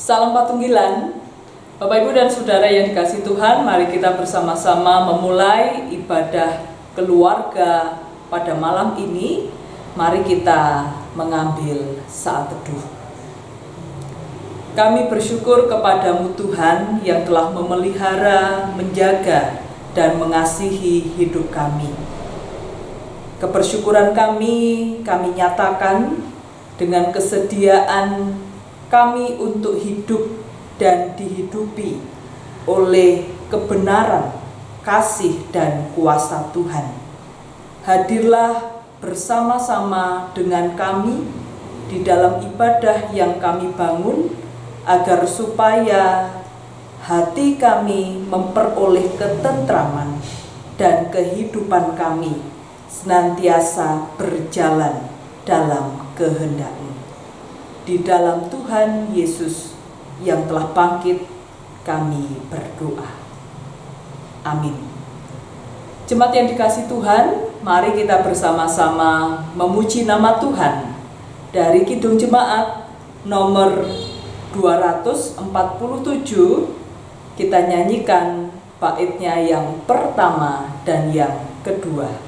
Salam Patunggilan, Bapak Ibu dan Saudara yang dikasihi Tuhan, mari kita bersama-sama memulai ibadah keluarga pada malam ini. Mari kita mengambil saat teduh. Kami bersyukur kepadamu Tuhan yang telah memelihara, menjaga, dan mengasihi hidup kami. Kebersyukuran kami nyatakan dengan kesediaan kami untuk hidup dan dihidupi oleh kebenaran, kasih, dan kuasa Tuhan. Hadirlah bersama-sama dengan kami di dalam ibadah yang kami bangun, agar supaya hati kami memperoleh ketentraman dan kehidupan kami senantiasa berjalan dalam kehendak-Mu. Di dalam Tuhan Yesus yang telah bangkit, kami berdoa. Amin. Jemaat yang dikasihi Tuhan, mari kita bersama-sama memuji nama Tuhan dari Kidung Jemaat nomor 247. Kita nyanyikan baitnya yang pertama dan yang kedua.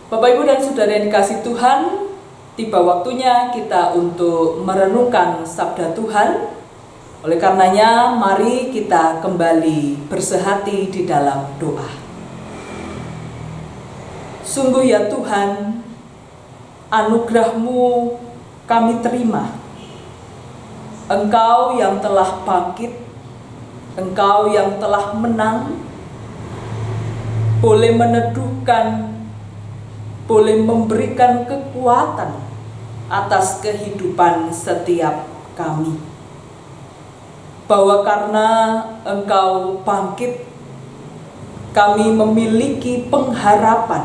Bapak, Ibu, dan Saudara yang dikasihi Tuhan, tiba waktunya kita untuk merenungkan sabda Tuhan. Oleh karenanya, mari kita kembali bersehati di dalam doa. Sungguh ya Tuhan, anugerah-Mu kami terima. Engkau yang telah bangkit, Engkau yang telah menang, boleh meneduhkan, boleh memberikan kekuatan atas kehidupan setiap kami. Bahwa karena Engkau bangkit, kami memiliki pengharapan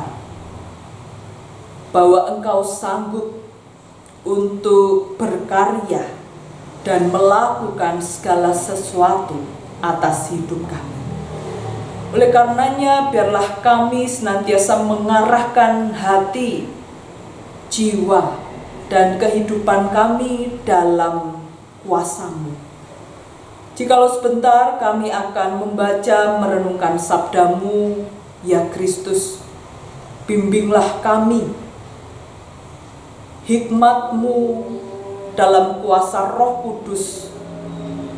bahwa Engkau sanggup untuk berkarya dan melakukan segala sesuatu atas hidup kami. Oleh karenanya, biarlah kami senantiasa mengarahkan hati, jiwa, dan kehidupan kami dalam kuasa-Mu. Jikalau sebentar kami akan membaca merenungkan sabda-Mu, ya Kristus, bimbinglah kami. Hikmat-Mu dalam kuasa Roh Kudus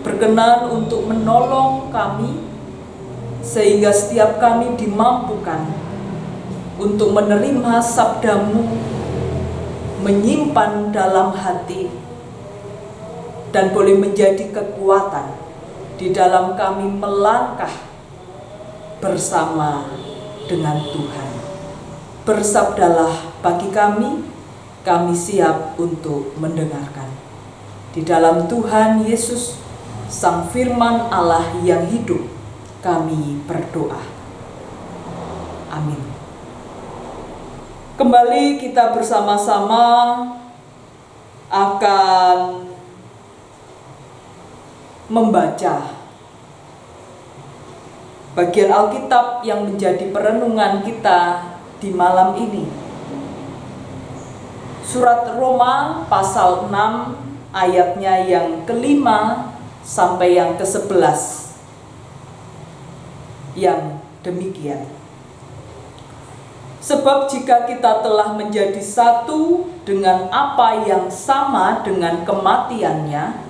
berkenan untuk menolong kami, sehingga setiap kami dimampukan untuk menerima sabda-Mu, menyimpan dalam hati, dan boleh menjadi kekuatan di dalam kami melangkah bersama dengan Tuhan. bersabdalah bagi kami siap untuk mendengarkan. Di dalam Tuhan Yesus, Sang Firman Allah yang hidup, kami berdoa. Amin. Kembali kita bersama-sama akan membaca bagian Alkitab yang menjadi perenungan kita di malam ini. Surat Roma pasal 6 ayatnya yang ke-5 sampai yang ke-11 yang demikian. Sebab jika kita telah menjadi satu dengan apa yang sama dengan kematiannya,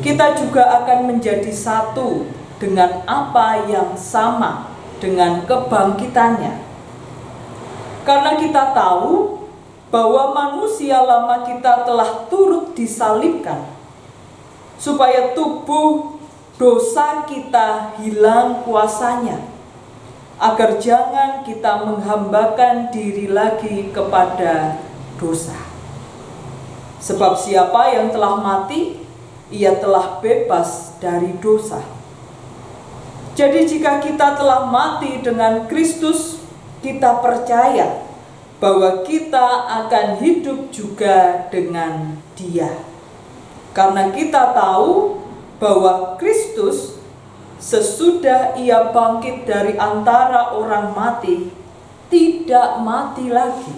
kita juga akan menjadi satu dengan apa yang sama dengan kebangkitannya. Karena kita tahu bahwa manusia lama kita telah turut disalibkan, supaya tubuh dosa kita hilang kuasanya, agar jangan kita menghambakan diri lagi kepada dosa. Sebab siapa yang telah mati, ia telah bebas dari dosa. Jadi jika kita telah mati dengan Kristus, kita percaya bahwa kita akan hidup juga dengan Dia. Karena kita tahu bahwa Kristus sesudah Ia bangkit dari antara orang mati, tidak mati lagi.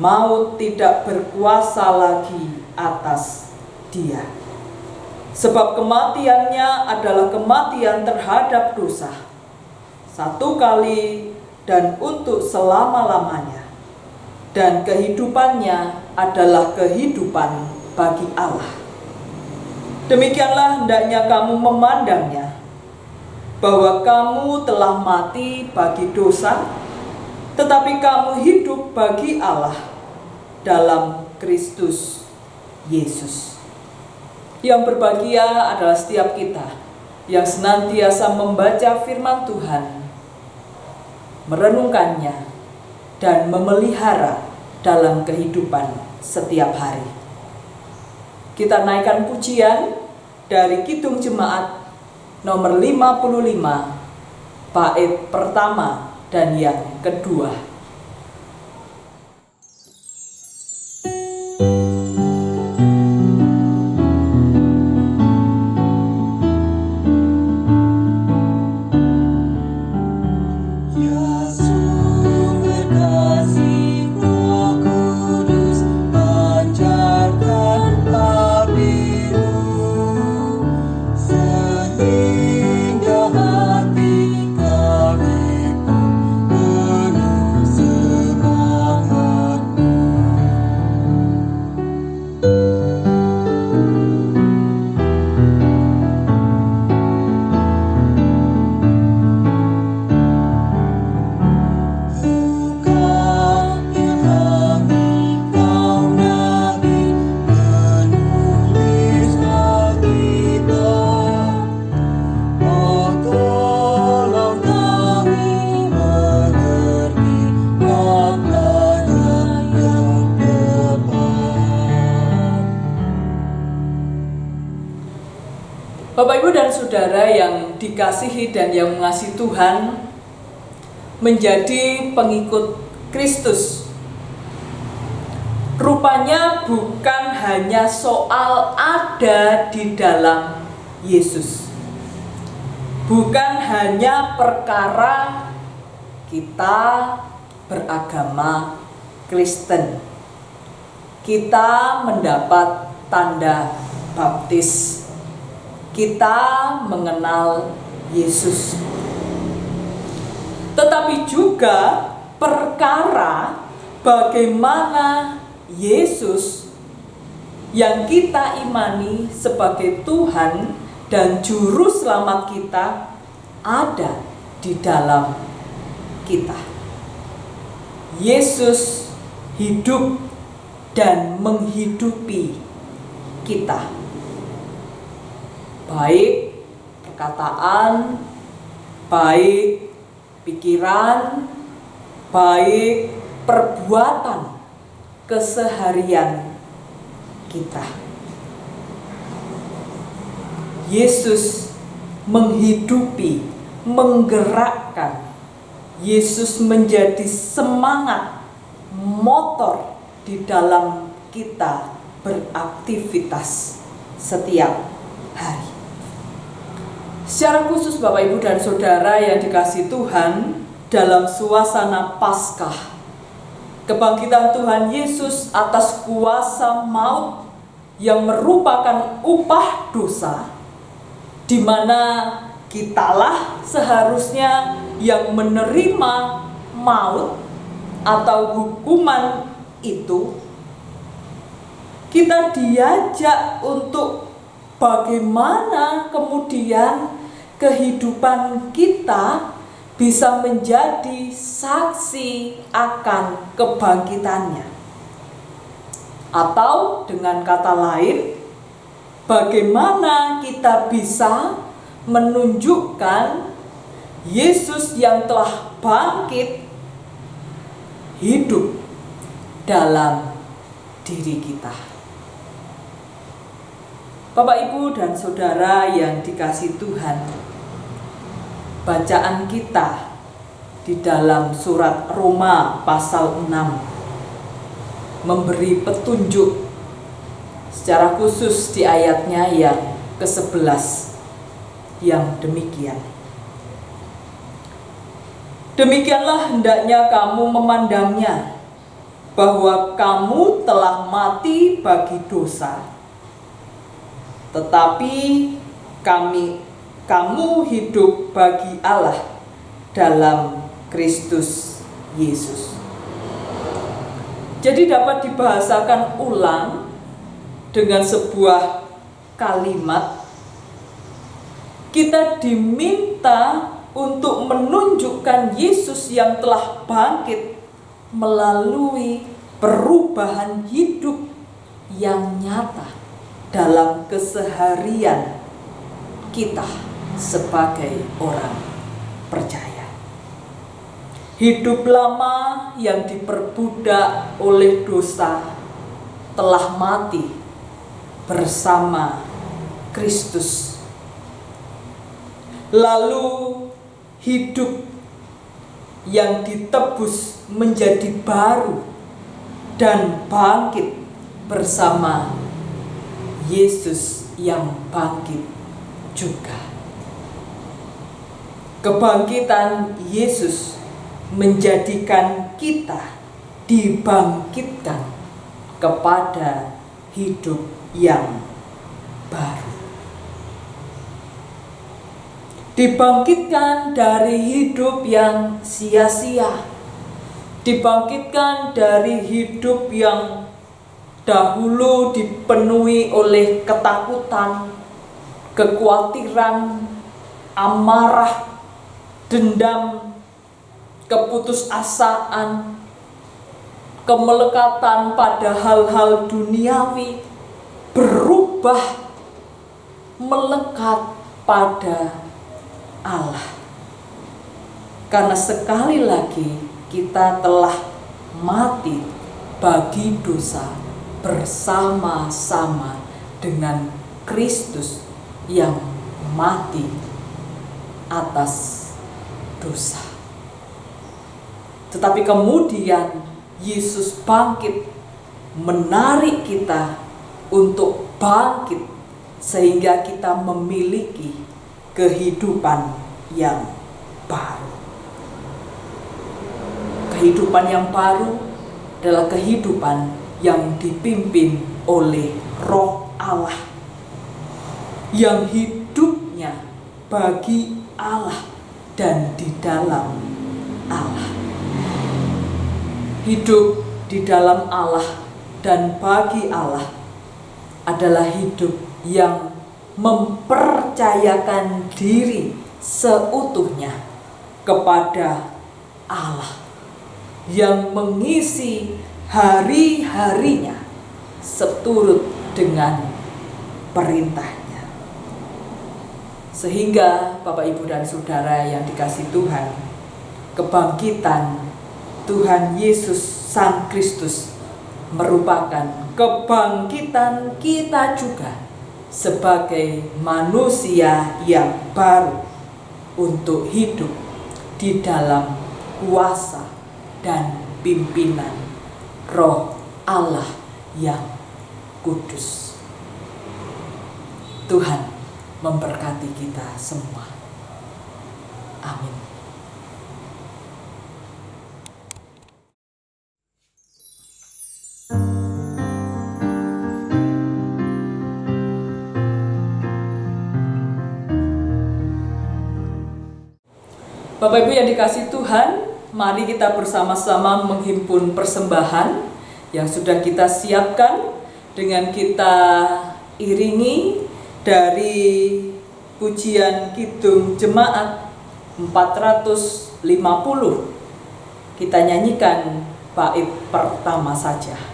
Maut tidak berkuasa lagi atas Dia. Sebab kematiannya adalah kematian terhadap dosa, satu kali dan untuk selama-lamanya, dan kehidupannya adalah kehidupan bagi Allah. Demikianlah hendaknya kamu memandangnya, bahwa kamu telah mati bagi dosa, tetapi kamu hidup bagi Allah dalam Kristus Yesus. Yang berbahagia adalah setiap kita yang senantiasa membaca firman Tuhan, merenungkannya, dan memelihara dalam kehidupan setiap hari. Kita naikkan pujian dari Kidung Jemaat nomor 55, bait pertama dan yang kedua. Bapak, Ibu, dan Saudara yang dikasihi dan yang mengasihi Tuhan, menjadi pengikut Kristus rupanya bukan hanya soal ada di dalam Yesus, bukan hanya perkara kita beragama Kristen, kita mendapat tanda baptis, kita mengenal Yesus, tetapi juga perkara bagaimana Yesus yang kita imani sebagai Tuhan dan Juru Selamat kita ada di dalam kita. Yesus hidup dan menghidupi kita, baik perkataan, baik pikiran, baik perbuatan keseharian kita. Yesus menghidupi, menggerakkan. Yesus menjadi semangat, motor di dalam kita beraktivitas setiap hari. Secara khusus Bapak Ibu dan Saudara yang dikasihi Tuhan, dalam suasana Paskah, kebangkitan Tuhan Yesus atas kuasa maut yang merupakan upah dosa, di mana kitalah seharusnya yang menerima maut atau hukuman itu. Kita diajak untuk bagaimana kemudian kehidupan kita bisa menjadi saksi akan kebangkitannya. Atau dengan kata lain, bagaimana kita bisa menunjukkan Yesus yang telah bangkit hidup dalam diri kita. Bapak, Ibu, dan Saudara yang dikasihi Tuhan, bacaan kita di dalam surat Roma pasal 6 memberi petunjuk secara khusus di ayatnya yang ke-11 yang demikian. Demikianlah hendaknya kamu memandangnya, bahwa kamu telah mati bagi dosa, tetapi kamu hidup bagi Allah dalam Kristus Yesus. Jadi dapat dibahasakan ulang dengan sebuah kalimat. Kita diminta untuk menunjukkan Yesus yang telah bangkit melalui perubahan hidup yang nyata dalam keseharian kita sebagai orang percaya. Hidup lama yang diperbudak oleh dosa telah mati bersama Kristus. Lalu hidup yang ditebus menjadi baru dan bangkit bersama Yesus yang bangkit juga. Kebangkitan Yesus menjadikan kita dibangkitkan kepada hidup yang baru. Dibangkitkan dari hidup yang sia-sia, dibangkitkan dari hidup yang dahulu dipenuhi oleh ketakutan, kekhawatiran, amarah, dendam, keputusasaan, kemelekatan pada hal-hal duniawi, berubah melekat pada Allah. Karena sekali lagi kita telah mati bagi dosa bersama-sama dengan Kristus yang mati atas dosa. Tetapi kemudian Yesus bangkit, menarik kita untuk bangkit sehingga kita memiliki kehidupan yang baru. Kehidupan yang baru adalah kehidupan yang dipimpin oleh Roh Allah, yang hidupnya bagi Allah dan di dalam Allah. Hidup di dalam Allah dan bagi Allah adalah hidup yang mempercayakan diri seutuhnya kepada Allah, yang mengisi hari-harinya seturut dengan perintahnya. Sehingga Bapak, Ibu, dan Saudara yang dikasihi Tuhan, kebangkitan Tuhan Yesus Sang Kristus merupakan kebangkitan kita juga sebagai manusia yang baru untuk hidup di dalam kuasa dan pimpinan Roh Allah yang kudus. Tuhan memberkati kita semua. Amin. Bapak Ibu yang dikasihi Tuhan, mari kita bersama-sama menghimpun persembahan yang sudah kita siapkan dengan kita iringi dari pujian Kidung Jemaat 450. Kita nyanyikan bait pertama saja.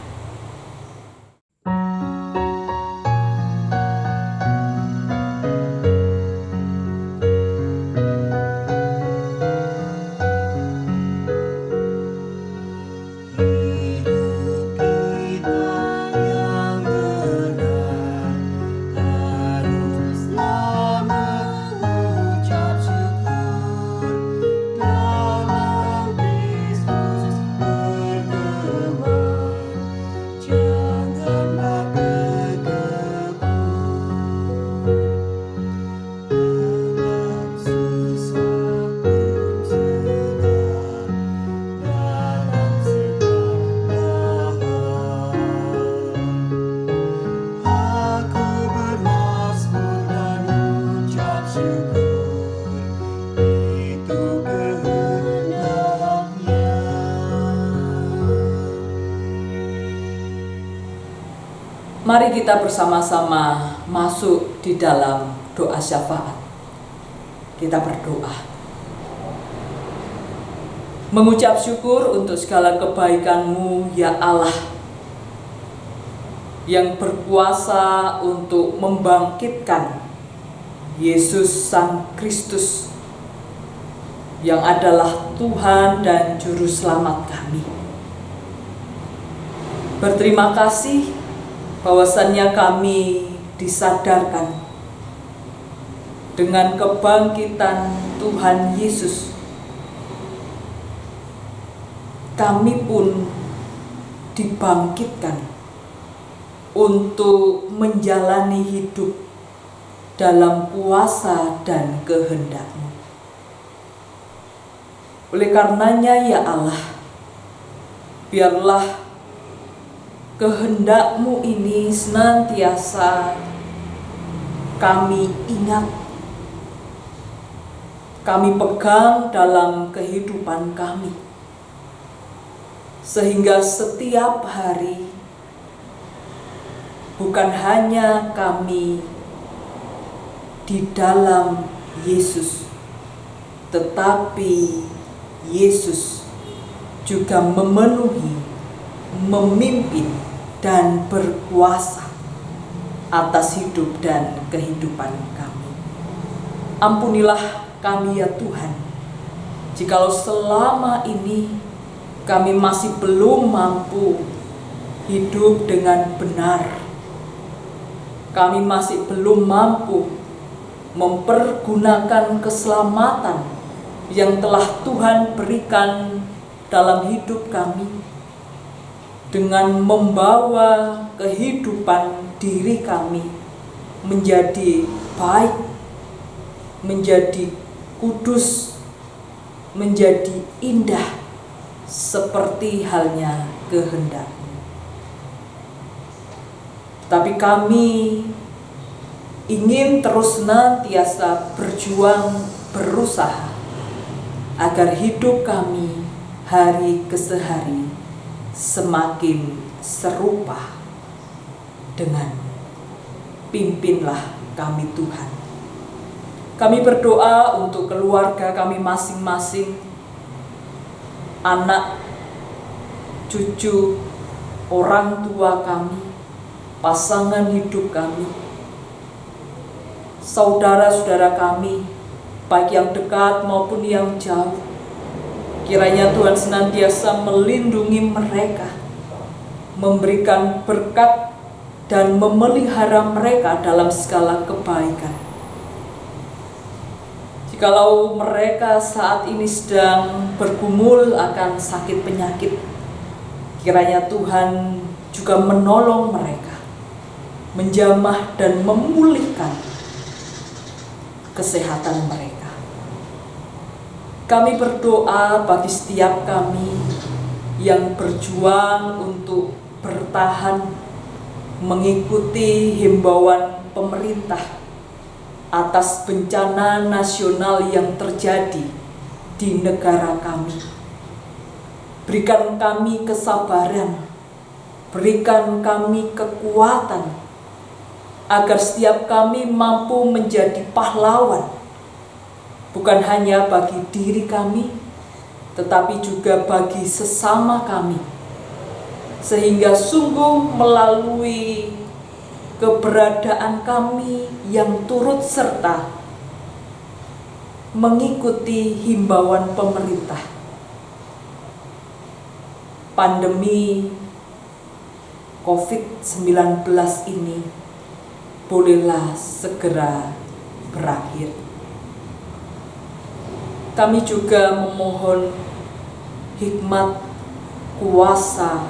Mari kita bersama-sama masuk di dalam doa syafaat. Kita berdoa. Mengucap syukur untuk segala kebaikan-Mu ya Allah, yang berkuasa untuk membangkitkan Yesus Sang Kristus, yang adalah Tuhan dan Juru Selamat kami. Berterima kasih bahwasannya kami disadarkan dengan kebangkitan Tuhan Yesus. Kami pun dibangkitkan untuk menjalani hidup dalam kuasa dan kehendak-Mu. Oleh karenanya ya Allah, biarlah kehendak-Mu ini senantiasa kami ingat, kami pegang dalam kehidupan kami, sehingga setiap hari bukan hanya kami di dalam Yesus, tetapi Yesus juga memenuhi, memimpin, dan berkuasa atas hidup dan kehidupan kami. Ampunilah kami ya Tuhan, jikalau selama ini kami masih belum mampu hidup dengan benar. Kami masih belum mampu mempergunakan keselamatan yang telah Tuhan berikan dalam hidup kami, dengan membawa kehidupan diri kami menjadi baik, menjadi kudus, menjadi indah, seperti halnya kehendak-Mu. Tapi kami ingin terus senantiasa berjuang, berusaha agar hidup kami hari ke hari semakin serupa dengan-Mu. Pimpinlah kami Tuhan. Kami berdoa untuk keluarga kami masing-masing, anak, cucu, orang tua kami, pasangan hidup kami, saudara-saudara kami, baik yang dekat maupun yang jauh, Kiranya Tuhan senantiasa melindungi mereka, memberikan berkat dan memelihara mereka dalam segala kebaikan. Jikalau mereka saat ini sedang bergumul akan sakit penyakit, kiranya Tuhan juga menolong mereka, menjamah dan memulihkan kesehatan mereka. Kami berdoa bagi setiap kami yang berjuang untuk bertahan mengikuti himbauan pemerintah atas bencana nasional yang terjadi di negara kami. Berikan kami kesabaran, berikan kami kekuatan, agar setiap kami mampu menjadi pahlawan, bukan hanya bagi diri kami, tetapi juga bagi sesama kami, sehingga sungguh melalui keberadaan kami yang turut serta mengikuti himbauan pemerintah, pandemi COVID-19 ini bolehlah segera berakhir. Kami juga memohon hikmat, kuasa,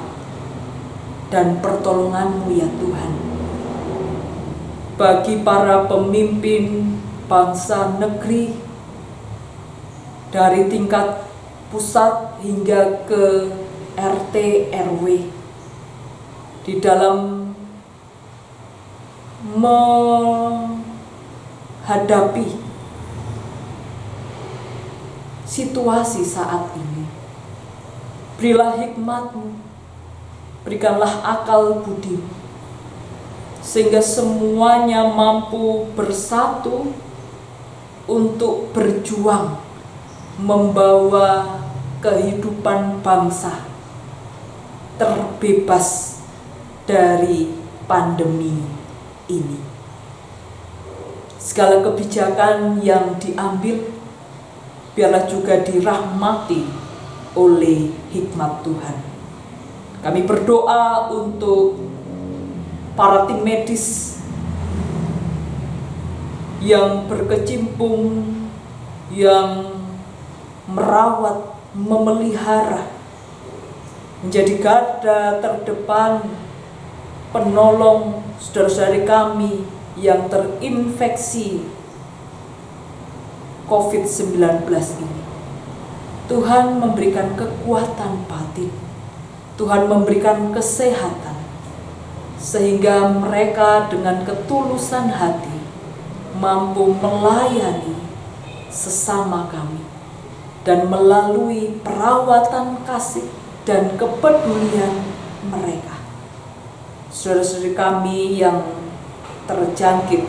dan pertolongan-Mu ya Tuhan, bagi para pemimpin bangsa negeri, dari tingkat pusat hingga ke RT RW, di dalam menghadapi situasi saat ini. Berilah hikmat-Mu, berikanlah akal budi, sehingga semuanya mampu bersatu untuk berjuang membawa kehidupan bangsa terbebas dari pandemi ini. Segala kebijakan yang diambil biarlah juga dirahmati oleh hikmat Tuhan. Kami berdoa untuk para tim medis yang berkecimpung, yang merawat, memelihara, menjadi garda terdepan penolong saudara-saudari kami yang terinfeksi COVID-19 ini. Tuhan memberikan kekuatan batin, Tuhan memberikan kesehatan, sehingga mereka dengan ketulusan hati mampu melayani sesama kami, dan melalui perawatan kasih dan kepedulian mereka, saudara-saudari kami yang terjangkit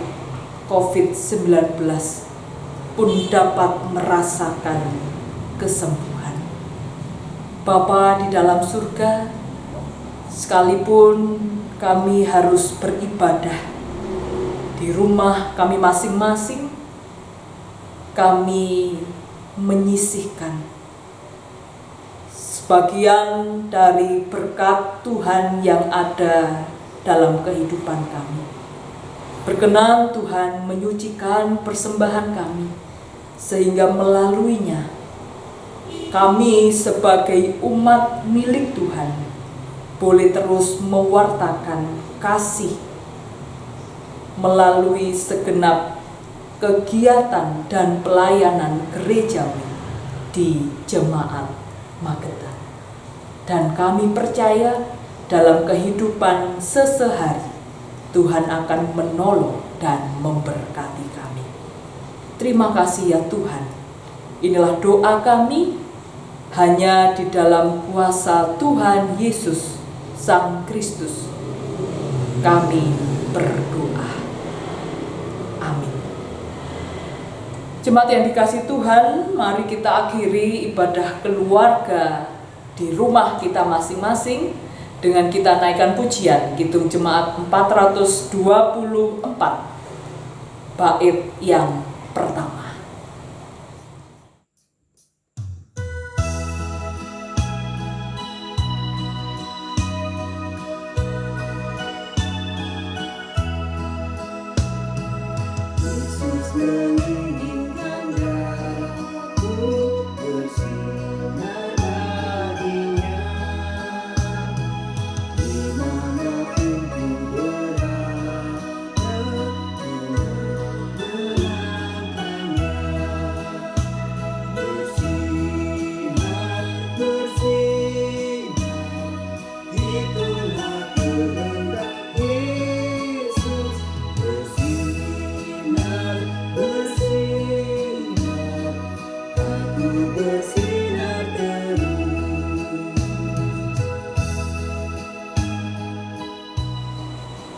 COVID-19 pun dapat merasakan kesembuhan. Bapa di dalam surga, sekalipun kami harus beribadah di rumah kami masing-masing, kami menyisihkan sebagian dari berkat Tuhan yang ada dalam kehidupan kami. Berkenan Tuhan menyucikan persembahan kami, sehingga melaluinya kami sebagai umat milik Tuhan boleh terus mewartakan kasih melalui segenap kegiatan dan pelayanan gerejawi di Jemaat Magetan. Dan kami percaya dalam kehidupan sesehari Tuhan akan menolong dan memberkati kami. Terima kasih ya Tuhan. Inilah doa kami hanya di dalam kuasa Tuhan Yesus Sang Kristus. Kami berdoa. Amin. Jemaat yang dikasihi Tuhan, mari kita akhiri ibadah keluarga di rumah kita masing-masing dengan kita naikkan pujian Kidung Jemaat 424, bait yang pertama. itulah kehendak Yesus. Bersinar, bersinar, aku bersinar terus.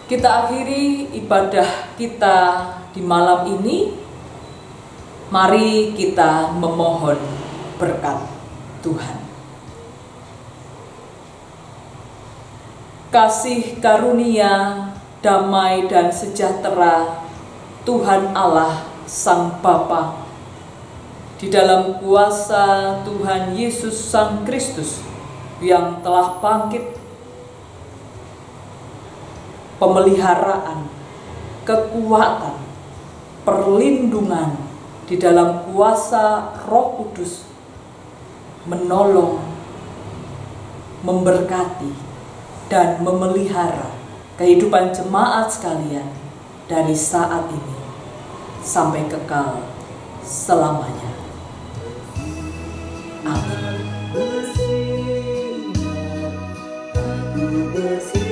Kita akhiri ibadah kita di malam ini. Mari kita memohon berkat Tuhan. Kasih karunia, damai dan sejahtera Tuhan Allah Sang Bapa, di dalam kuasa Tuhan Yesus Sang Kristus yang telah bangkit, pemeliharaan, kekuatan, perlindungan di dalam kuasa Roh Kudus, menolong, memberkati, dan memelihara kehidupan jemaat sekalian dari saat ini sampai kekal selamanya. Amin. Bersinar, aku bersinar.